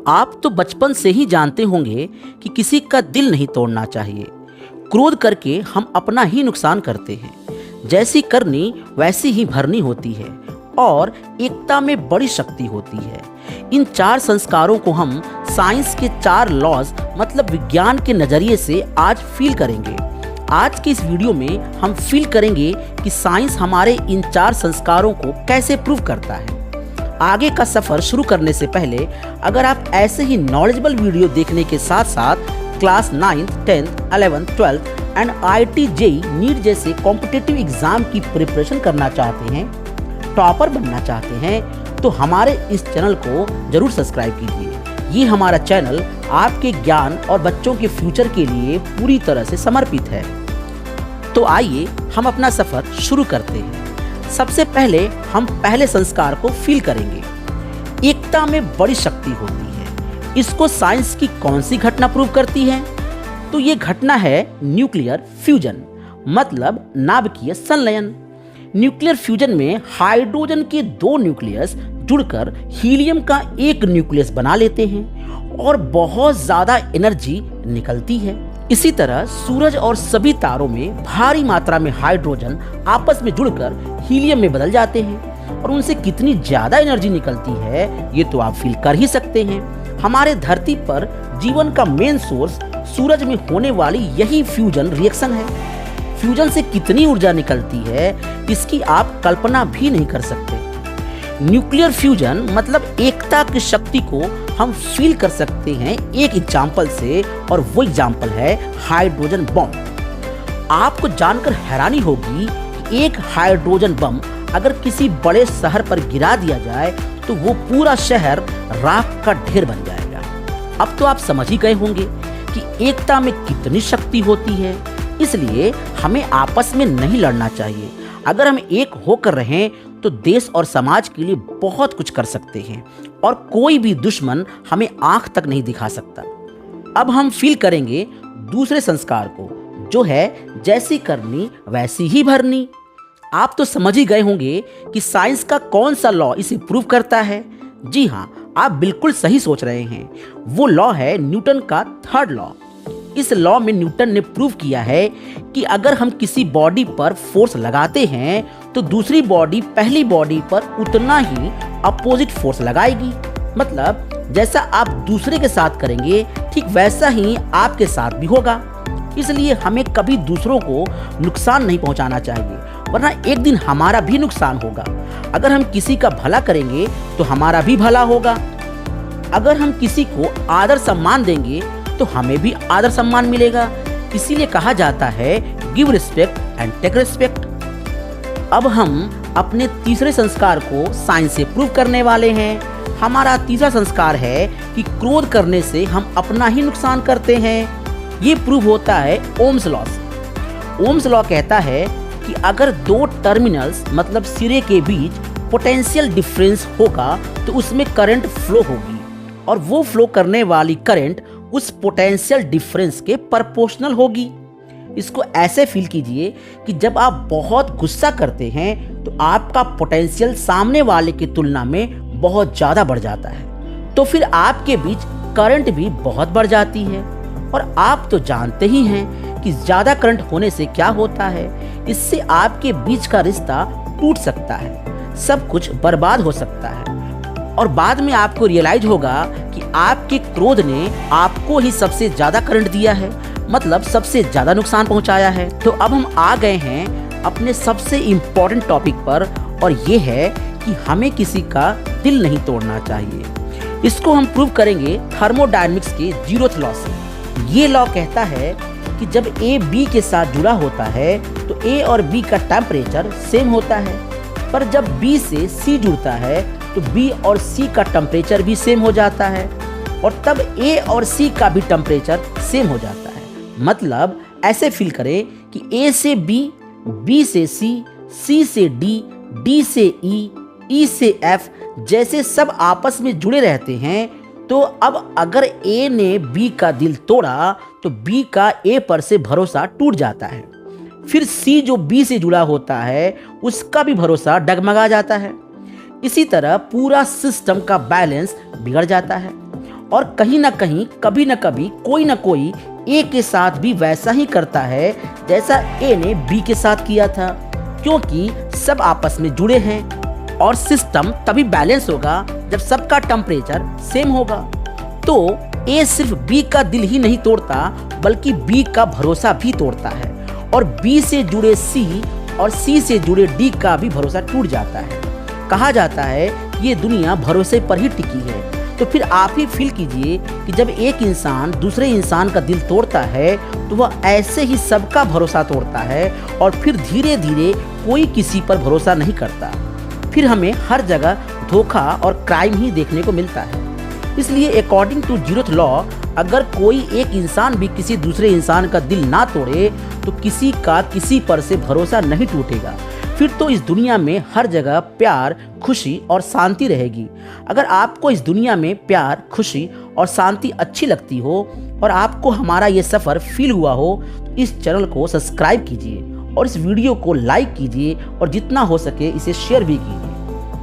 आप तो बचपन से ही जानते होंगे कि किसी का दिल नहीं तोड़ना चाहिए। क्रोध करके हम अपना ही नुकसान करते हैं। जैसी करनी वैसी ही भरनी होती है और एकता में बड़ी शक्ति होती है। इन 4 संस्कारों को हम साइंस के 4 लॉज मतलब विज्ञान के नज़रिए से आज फील करेंगे। आज की इस वीडियो में हम फील करेंगे कि साइंस हमारे इन 4 संस्कारों को कैसे प्रूव करता है। आगे का सफ़र शुरू करने से पहले अगर आप ऐसे ही नॉलेजेबल वीडियो देखने के साथ साथ class 9th, 10th, 11th, 12th and IIT JEE NEET जैसे कॉम्पिटिटिव एग्जाम की प्रिपरेशन करना चाहते हैं, टॉपर बनना चाहते हैं, तो हमारे इस चैनल को जरूर सब्सक्राइब कीजिए। ये हमारा चैनल आपके ज्ञान और बच्चों के फ्यूचर के लिए पूरी तरह से समर्पित है। तो आइए हम अपना सफ़र शुरू करते हैं। सबसे पहले हम पहले संस्कार को फील करेंगे। एकता में बड़ी शक्ति होती है। इसको साइंस की कौन सी घटना प्रूव करती है? तो ये घटना है न्यूक्लियर फ्यूजन, मतलब नाभिकीय संलयन। न्यूक्लियर फ्यूजन में हाइड्रोजन के 2 न्यूक्लियस जुड़कर हीलियम का एक न्यूक्लियस बना लेते हैं और बहुत ज्यादा एनर्जी निकलती है। इसी तरह सूरज और सभी तारों में भारी मात्रा में हाइड्रोजन आपस में जुड़कर हीलियम में बदल जाते हैं और उनसे कितनी ज्यादा एनर्जी निकलती है ये तो आप फील कर ही सकते हैं। हमारे धरती पर जीवन का मेन सोर्स सूरज में होने वाली यही फ्यूजन रिएक्शन है। फ्यूजन से कितनी ऊर्जा निकलती है इसकी आप कल्पना भी नहीं कर सकते। न्यूक्लियर फ्यूजन मतलब एकता की शक्ति को हम फील कर सकते हैं एक एग्जाम्पल से, और वो एग्जाम्पल है हाइड्रोजन बम। आपको जानकर हैरानी होगी कि एक हाइड्रोजन बम अगर किसी बड़े शहर पर गिरा दिया जाए तो वो पूरा शहर राख का ढेर बन जाएगा। अब तो आप समझ ही गए होंगे कि एकता में कितनी शक्ति होती है। इसलिए हमें आपस में नहीं लड़ना चाहिए। अगर हम एक होकर रहें तो देश और समाज के लिए बहुत कुछ कर सकते हैं और कोई भी दुश्मन हमें आंख तक नहीं दिखा सकता। अब हम फील करेंगे दूसरे संस्कार को, जो है जैसी करनी वैसी ही भरनी। आप तो समझ ही गए होंगे कि साइंस का कौन सा लॉ इसे प्रूव करता है। जी हाँ, आप बिल्कुल सही सोच रहे हैं। वो लॉ है न्यूटन का 3rd लॉ। इस लॉ में न्यूटन ने प्रूव किया है कि अगर हम किसी बॉडी पर फोर्स लगाते हैं तो दूसरी बॉडी पहली बॉडी पर उतना ही अपोजिट फोर्स लगाएगी। मतलब जैसा आप दूसरे के साथ करेंगे ठीक वैसा ही आपके साथ भी होगा। इसलिए हमें कभी दूसरों को नुकसान नहीं पहुंचाना चाहिए, वरना एक दिन हमारा भी नुकसान होगा। अगर हम किसी का भला करेंगे तो हमारा भी भला होगा। अगर हम किसी को आदर सम्मान देंगे तो हमें भी आदर सम्मान मिलेगा। इसीलिए कहा जाता है give respect and take respect. अब हम अपने तीसरे संस्कार को साइंस से प्रूव करने वाले हैं। हमारा तीसरा संस्कार है कि क्रोध करने से हम अपना ही नुकसान करते हैं। ये प्रूव होता है ओम्स लॉ से। ओम्स लॉ कहता है कि अगर 2 टर्मिनल्स मतलब सिरे के बीच पोटेंशियल डिफरेंस होगा तो उसमें करंट फ्लो होगी और वो फ्लो करने वाली करंट उस पोटेंशियल डिफरेंस के प्रोपोर्शनल होगी। इसको ऐसे फील कीजिए कि जब आप बहुत गुस्सा करते हैं तो आपका पोटेंशियल सामने वाले की तुलना में बहुत ज़्यादा बढ़ जाता है, तो फिर आपके बीच करंट भी बहुत बढ़ जाती है। और आप तो जानते ही हैं कि ज़्यादा करंट होने से क्या होता है। इससे आपके बीच का रिश्ता टूट सकता है, सब कुछ बर्बाद हो सकता है और बाद में आपको रियलाइज होगा कि आपके क्रोध ने आपको ही सबसे ज़्यादा करंट दिया है, मतलब सबसे ज़्यादा नुकसान पहुंचाया है। तो अब हम आ गए हैं अपने सबसे इम्पोर्टेंट टॉपिक पर, और ये है कि हमें किसी का दिल नहीं तोड़ना चाहिए। इसको हम प्रूव करेंगे थर्मोडायनेमिक्स के 0th लॉ से। ये लॉ कहता है कि जब A B के साथ जुड़ा होता है तो A और B का टेम्परेचर सेम होता है, पर जब B से C जुड़ता है तो B और C का टेम्परेचर भी सेम हो जाता है और तब A और C का भी टेम्परेचर सेम हो जाता है। मतलब ऐसे फील करें कि A से B, B से C, C से D, D से E, E से F जैसे सब आपस में जुड़े रहते हैं। तो अब अगर A ने B का दिल तोड़ा तो B का A पर से भरोसा टूट जाता है। फिर C जो B से जुड़ा होता है उसका भी भरोसा डगमगा जाता है। इसी तरह पूरा सिस्टम का बैलेंस बिगड़ जाता है और कहीं ना कहीं कभी ना कभी कोई ना कोई ए के साथ भी वैसा ही करता है जैसा ए ने बी के साथ किया था, क्योंकि सब आपस में जुड़े हैं और सिस्टम तभी बैलेंस होगा जब सबका टेम्परेचर सेम होगा। तो ए सिर्फ बी का दिल ही नहीं तोड़ता बल्कि बी का भरोसा भी तोड़ता है, और बी से जुड़े सी और सी से जुड़े डी का भी भरोसा टूट जाता है। कहा जाता है ये दुनिया भरोसे पर ही टिकी है। तो फिर आप ही फील कीजिए कि जब एक इंसान दूसरे इंसान का दिल तोड़ता है तो वह ऐसे ही सबका भरोसा तोड़ता है, और फिर धीरे धीरे कोई किसी पर भरोसा नहीं करता। फिर हमें हर जगह धोखा और क्राइम ही देखने को मिलता है। इसलिए अकॉर्डिंग टू जीरोथ लॉ, अगर कोई एक इंसान भी किसी दूसरे इंसान का दिल ना तोड़े तो किसी का किसी पर से भरोसा नहीं टूटेगा। फिर तो इस दुनिया में हर जगह प्यार, खुशी और शांति रहेगी। अगर आपको इस दुनिया में प्यार, खुशी और शांति अच्छी लगती हो और आपको हमारा ये सफ़र फील हुआ हो तो इस चैनल को सब्सक्राइब कीजिए और इस वीडियो को लाइक कीजिए और जितना हो सके इसे शेयर भी कीजिए।